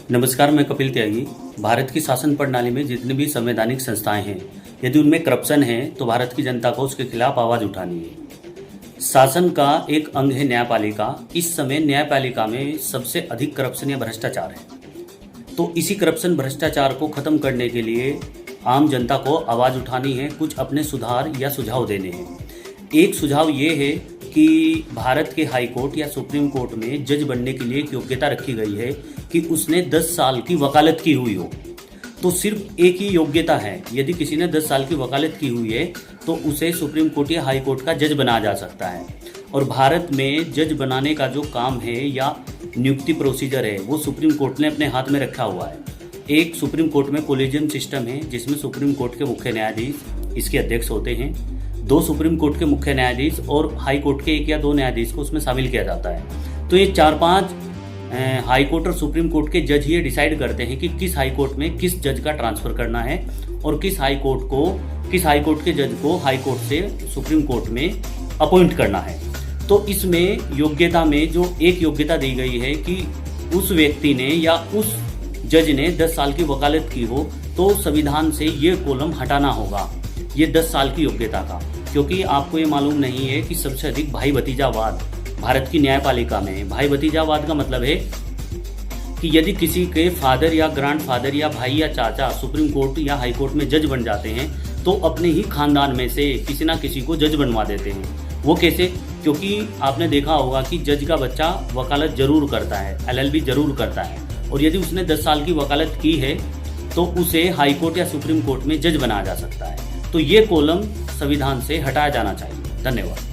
नमस्कार, मैं कपिल त्यागी। भारत की शासन प्रणाली में जितनी भी संवैधानिक संस्थाएं हैं, यदि उनमें करप्शन है तो भारत की जनता को उसके खिलाफ आवाज़ उठानी है। शासन का एक अंग है न्यायपालिका। इस समय न्यायपालिका में सबसे अधिक करप्शन या भ्रष्टाचार है। तो इसी करप्शन भ्रष्टाचार को ख़त्म करने के लिए आम जनता को आवाज़ उठानी है, कुछ अपने सुधार या सुझाव देने हैं। एक सुझाव ये है कि भारत के हाई कोर्ट या सुप्रीम कोर्ट में जज बनने के लिए एक योग्यता रखी गई है कि उसने 10 साल की वकालत की हुई हो। तो सिर्फ एक ही योग्यता है। यदि किसी ने 10 साल की वकालत की हुई है तो उसे सुप्रीम कोर्ट या हाई कोर्ट का जज बनाया जा सकता है। और भारत में जज बनाने का जो काम है या नियुक्ति प्रोसीजर है वो सुप्रीम कोर्ट ने अपने हाथ में रखा हुआ है। एक सुप्रीम कोर्ट में कोलेजियम सिस्टम है जिसमें सुप्रीम कोर्ट के मुख्य न्यायाधीश इसके अध्यक्ष होते हैं। 2 सुप्रीम कोर्ट के मुख्य न्यायाधीश और हाई कोर्ट के 1 या 2 न्यायाधीश को उसमें शामिल किया जाता है। तो ये 4-5 हाई कोर्ट और सुप्रीम कोर्ट के जज ये डिसाइड करते हैं कि किस हाई कोर्ट में किस जज का ट्रांसफ़र करना है और किस हाई कोर्ट के जज को हाई कोर्ट से सुप्रीम कोर्ट में अपॉइंट करना है। तो इसमें योग्यता में जो एक योग्यता दी गई है कि उस व्यक्ति ने या उस जज ने 10 साल की वकालत की हो तो संविधान से ये कॉलम हटाना होगा, ये 10 साल की योग्यता का। क्योंकि आपको ये मालूम नहीं है कि सबसे अधिक भाई भतीजावाद भारत की न्यायपालिका में है। भाई भतीजावाद का मतलब है कि यदि किसी के फादर या ग्रैंडफादर या भाई या चाचा सुप्रीम कोर्ट या हाई कोर्ट में जज बन जाते हैं तो अपने ही खानदान में से किसी ना किसी को जज बनवा देते हैं। वो कैसे? क्योंकि आपने देखा होगा कि जज का बच्चा वकालत जरूर करता है, LLB जरूर करता है, और यदि उसने 10 साल की वकालत की है तो उसे हाई कोर्ट या सुप्रीम कोर्ट में जज बनाया जा सकता है। तो ये कॉलम संविधान से हटाया जाना चाहिए। धन्यवाद।